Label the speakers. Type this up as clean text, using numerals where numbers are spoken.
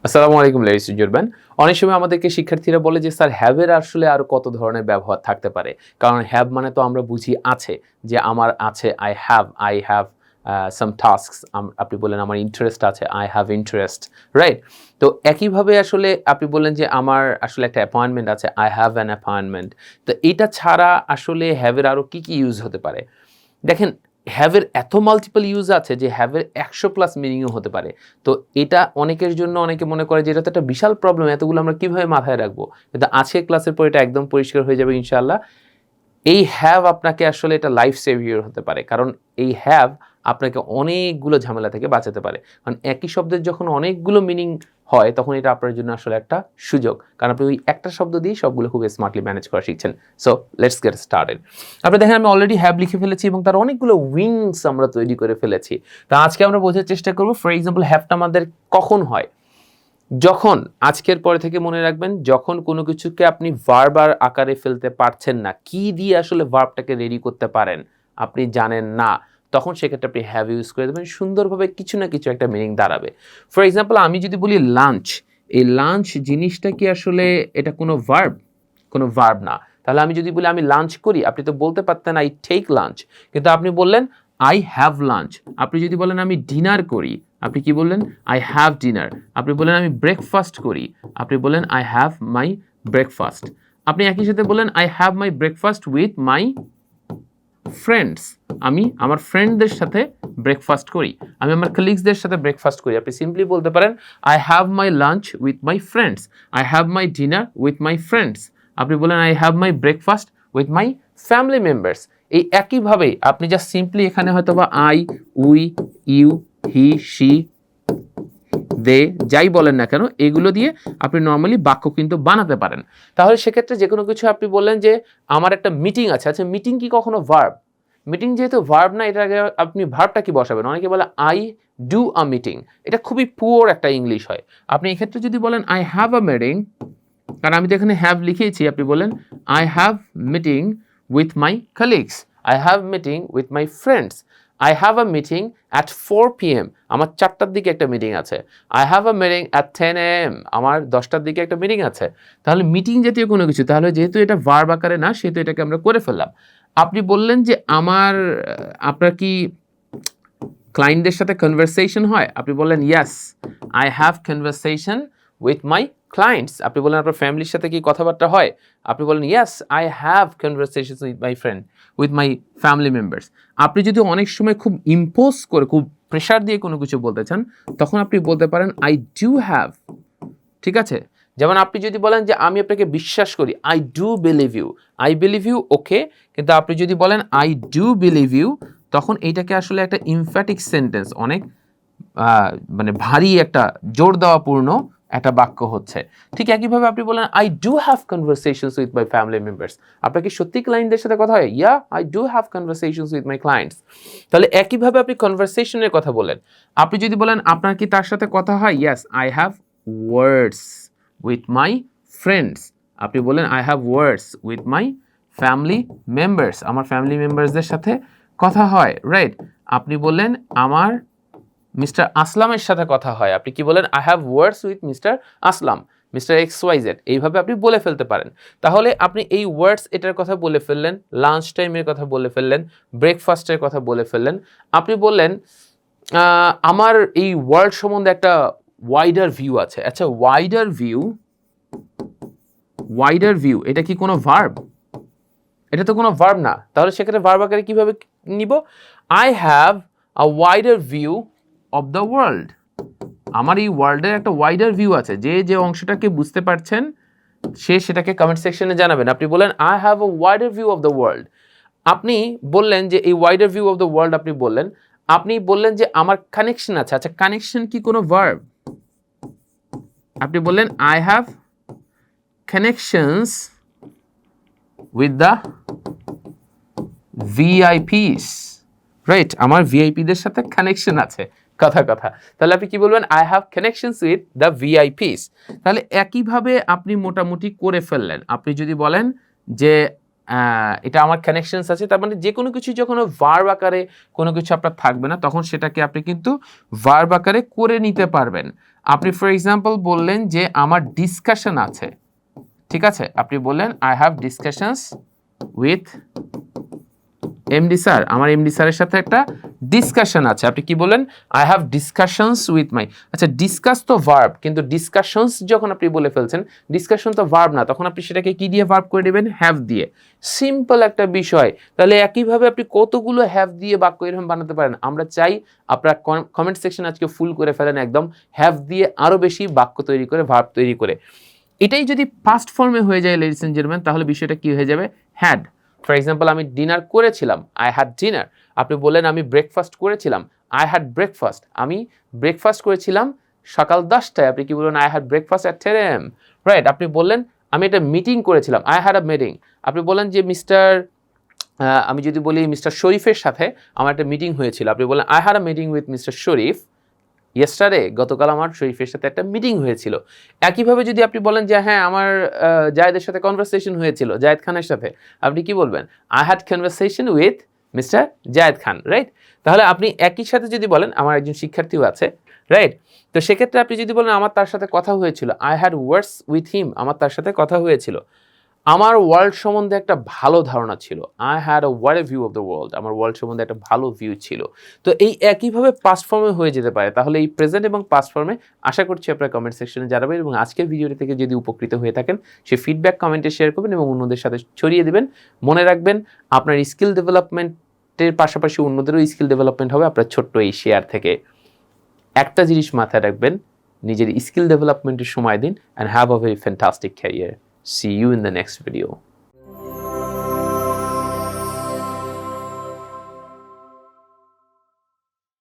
Speaker 1: আসসালামু আলাইকুম ladies and gentleman. অনেক সময় আমাদেরকে শিক্ষার্থীরা বলে যে স্যার হ্যাভের আসলে আরো কত ধরনের ব্যবহার থাকতে পারে। কারণ হ্যাভ মানে তো আমরা বুঝি আছে, যে আমার আছে আই হ্যাভ সাম টাস্কস। আপনি বললেন আমার ইন্টারেস্ট আছে, আই হ্যাভ ইন্টারেস্ট, রাইট? তো একইভাবে আসলে আপনি বললেন যে আমার আসলে একটা অ্যাপয়েন্টমেন্ট আছে, আই হ্যাভ অ্যান অ্যাপয়েন্টমেন্ট। তো এটা ছাড়া আসলে হ্যাভের আরো কি ইউজ হতে পারে? দেখেন, হ্যাভের এত মাল্টিপল ইউজ আছে যে হ্যাভের 100 প্লাস মিনিংও হতে পারে। তো এটা অনেকের জন্য অনেকে মনে করে যে এটা তো একটা বিশাল প্রবলেম, এতগুলো আমরা কিভাবে মাথায় রাখবো? কিন্তু আজকে ক্লাসের পর এটা একদম পরিষ্কার হয়ে যাবে ইনশাআল্লাহ। এই হ্যাভ আপনাকে আসলে এটা লাইফ সেভিয়ার হতে পারে, কারণ এই হ্যাভ আপনাকে অনেকগুলো ঝামেলা থেকে বাঁচাতে পারে। কারণ একই শব্দের যখন অনেকগুলো মিনিং হয় তখন এটা আপনার জন্য আসলে একটা সুযোগ, কারণ আপনি ওই একটা শব্দ দিয়ে সবগুলো খুব স্মার্টলি ম্যানেজ করা শিখছেন। So let's get started. আপনি দেখেন আমি অলরেডি হ্যাভ লিখে ফেলেছি এবং তার অনেকগুলো উইংস আমরা তৈরি করে ফেলেছি। তা আজকে আমরা বোঝার চেষ্টা করবো, ফর এক্সাম্পল হ্যাভটা আমাদের কখন হয়। যখন, আজকের পরে থেকে মনে রাখবেন, যখন কোনো কিছুকে আপনি ভার্বার আকারে ফেলতে পারছেন না, কি দিয়ে আসলে ভার্বটাকে রেডি করতে পারেন আপনি জানেন না, তখন সেক্ষেত্রে আপনি হ্যাভ ইউজ করে দেবেন, সুন্দরভাবে কিছু না কিছু একটা মিনিং দাঁড়াবে। ফর এক্সাম্পল আমি যদি বলি লাঞ্চ, এই লাঞ্চ জিনিসটা কি আসলে এটা কোনো ভার্ব? কোনো ভার্ব না। তাহলে আমি যদি বলি আমি লাঞ্চ করি, আপনি তো বলতে পারতেন আই টেক লাঞ্চ, কিন্তু আপনি বললেন আই হ্যাভ লাঞ্চ। আপনি যদি বলেন আমি ডিনার করি, আপনি কি বললেন? I have dinner. আপনি বললেন আমি ব্রেকফাস্ট করি, আপনি বললেন আই হ্যাভ মাই ব্রেকফাস্ট। আপনি একই সাথে বললেন I have my breakfast with my friends, আমি আমার ফ্রেন্ডদের সাথে ব্রেকফাস্ট করি, আমি আমার কলিগসদের সাথে ব্রেকফাস্ট করি। আপনি সিম্পলি বলতে পারেন I have my lunch with my friends, I have my dinner with my friends. আপনি বলেন I have my breakfast with my family members. এই একইভাবে আপনি জাস্ট সিম্পলি এখানে হয়তো বা I, we, you, he, she, they, যাই বলেন না কেন, এগুলো দিয়ে আপনি নর্মালি বাক্য কিন্তু বানাতে পারেন। তাহলে সেক্ষেত্রে যে কোনো কিছু আপনি বললেন যে আমার একটা মিটিং আছে, আচ্ছা মিটিং কি কখনো ভার্ব? মিটিং যেহেতু ভার্ব না, এটার আগে আপনি ভার্বটা কি বসাবেন? অনেকে বলে আই ডু আ মিটিং, এটা খুবই পুয়ার একটা ইংলিশ হয়। আপনি এক্ষেত্রে যদি বলেন আই হ্যাভ আ মিটিং, কারণ আমি তো এখানে হ্যাভ লিখেছি, আপনি বলেন I have meeting with my colleagues, I have meeting with my friends, I have a meeting at 4 PM, আমার 4টার দিকে একটা মিটিং আছে, I have a meeting at 10 AM, আমার 10টার দিকে একটা মিটিং আছে। তাহলে মিটিং জাতীয় কোনো কিছু, তাহলে যেহেতু এটা ভার্ব আকারে না, সেহেতু এটাকে আমরা করে ফেললাম। আপনি বললেন যে আপনার কি ক্লায়েন্টদের সাথে কনভারসেশন হয়? আপনি বললেন yes, I have conversation with my clients. আপনি বললেন আপনার ফ্যামিলির সাথে কি কথাবার্তা হয়? আপনি বলেন yes, I have conversation with my friend, with my family members. আপনি যদি অনেক সময় খুব ইম্পোজ করে, খুব প্রেশার দিয়ে কোনো কিছু বলতে চান, তখন আপনি বলতে পারেন আই ডু হ্যাভ। ঠিক আছে? যেমন আপনি যদি বলেন যে আমি আপনাকে বিশ্বাস করি, I do believe you, I believe you okay, কিন্তু আপনি যদি বলেন আই ডু বিলিভ ইউ, তখন এইটাকে আসলে একটা ইমফ্যাটিক সেন্টেন্স, অনেক মানে ভারী একটা জোর দেওয়াপূর্ণ একটা বাক্য হচ্ছে। ঠিক একইভাবে আপনি বলেন I do have conversations with my family members. আপনার কি সত্যি ক্লায়েন্টদের সাথে কথা হয়? Yeah, I do have conversations with my clients. তাহলে একইভাবে আপনি কনভারসেশনের কথা বলেন। আপনি যদি বলেন আপনার কি তার সাথে কথা হয়? Yes, I have words with my friends. আপনি বলেন I have words with my family members, আমার ফ্যামিলি মেম্বার্সদের সাথে কথা হয়, রাইট? আপনি বললেন আমার মিস্টার আসলামের সাথে কথা হয়, আপনি কি বলেন? I have words with mister Aslam, mister XYZ। এইভাবে আপনি বলে ফেলতে পারেন। তাহলে আপনি এই ওয়ার্ডস এটার কথা বলে ফেললেন, লাঞ্চ টাইমের কথা বলে ফেললেন, ব্রেকফাস্টের কথা বলে ফেললেন। আপনি বললেন আমার এই ওয়ার্ল্ড সম্বন্ধে একটা ওয়াইডার ভিউ আছে। আচ্ছা, ওয়াইডার ভিউ এটা কি কোনো ভার্ব? এটা তো কোনো ভার্ব না। তাহলে সেক্ষেত্রে ভার্ব আকারে কিভাবে নিব? I have a wider view of the world. আমার এই ওয়ার্ল্ডের একটা ওয়াইডার ভিউ আছে। যে অংশটাকে বুঝতে পারছেন সে সেটাকে কমেন্ট সেকশনে জানাবেন। আপনি বলেন I have a wider view of the world. আপনি বললেন যে এই wider view of the world আপনি বললেন যে আমার কানেকশন আছে। আচ্ছা, কানেকশন কি কোনো ভার্ব? আপনি বললেন I have connections with the VIPs, right? আমার ভিআইপিদের সাথে কানেকশন আছে, কথা। তাহলে আপনি কি বলবেন? I have connections with the VIPs. তাহলে একইভাবে আপনি মোটামুটি করে ফেললেন। আপনি যদি বলেন যে এটা আমার কানেকশনস আছে, তার মানে যে কোনো কিছু যখন ভার্ব আকারে কোনো কিছু আপনার থাকবে না তখন সেটাকে আপনি কিন্তু ভার্ব আকারে করে নিতে পারবেন। আপনি ফর এক্সাম্পল বললেন যে আমার ডিসকাশন আছে, ঠিক আছে, আপনি বললেন I have discussions with MD sir, আমার এমডি স্যারের সাথে একটা ডিসকাশন আছে। আপনি কি বলেন? I have discussions with my, আচ্ছা ডিসকাস তো ভার্ব, কিন্তু ডিসকাশনস যখন আপনি বলে ফেলছেন, ডিসকাশন তো ভার্ব না, তখন আপনি সেটাকে কি দিয়ে ভার্ব করে নেবেন? হ্যাভ দিয়ে। সিম্পল একটা বিষয়। তাহলে একইভাবে আপনি কতগুলো হ্যাভ দিয়ে বাক্য এরকম বানাতে পারেন। আমরা চাই আপনারা কমেন্ট সেকশন আজকে ফুল করে ফেলেন একদম, হ্যাভ দিয়ে আরও বেশি বাক্য তৈরি করে, ভার্ব তৈরি করে। এটাই যদি পাস্ট ফর্মে হয়ে যায় লেডিস এন্ড জেন্টলম্যান, তাহলে বিষয়টা কি হয়ে যাবে? হ্যাড। ফর এক্সাম্পল আমি ডিনার করেছিলাম, আই হ্যাড ডিনার। আপনি বললেন আমি ব্রেকফাস্ট করেছিলাম, আই হ্যাড ব্রেকফাস্ট। আমি ব্রেকফাস্ট করেছিলাম সকাল 10টায়, আপনি কি বললেন? I had breakfast at 10 AM, right? আপনি বললেন আমি একটা মিটিং করেছিলাম, আই হ্যাড আ মিটিং। আপনি বললেন যে আমি যদি বলি মিস্টার শরীফের সাথে আমার একটা মিটিং হয়েছিল, আপনি বললেন I had a meeting with mister Sharif yesterday, গতকাল আমার শরীফের সাথে একটা মিটিং হয়েছিল। একইভাবে যদি আপনি বলেন যে হ্যাঁ আমার জায়েদের সাথে কনভারসেশন হয়েছিল, জায়েদ খানের সাথে, আপনি কি বলবেন? I had conversation with mister Zayed Khan, right? তাহলে আপনি একই সাথে যদি বলেন আমার একজন শিক্ষার্থীও আছে, রাইট? তো সেক্ষেত্রে আপনি যদি বলেন আমার তার সাথে কথা হয়েছিল, I had words with him, আমার তার সাথে কথা হয়েছিল। আমার ওয়ার্ল্ড সম্বন্ধে একটা ভালো ধারণা ছিল, I had a wide view of the world, আমার ওয়ার্ল্ড সম্বন্ধে একটা ভালো ভিউ ছিল। তো এই একইভাবে পাস্ট ফর্মে হয়ে যেতে পারে। তাহলে এই প্রেজেন্ট এবং পাস্ট ফর্মে আশা করছি আপনারা কমেন্ট সেকশনে জানাবেন, এবং আজকের ভিডিওটি থেকে যদি উপকৃত হয়ে থাকেন সে ফিডব্যাক কমেন্টে শেয়ার করবেন এবং অন্যদের সাথে ছড়িয়ে দেবেন। মনে রাখবেন আপনার স্কিল ডেভেলপমেন্টের পাশাপাশি অন্যদেরও স্কিল ডেভেলপমেন্ট হবে আপনার ছোট্ট এই শেয়ার থেকে। একটা জিনিস মাথায় রাখবেন, নিজের স্কিল ডেভেলপমেন্টের সময় দিন, and have a very fantastic career. See you in the next video.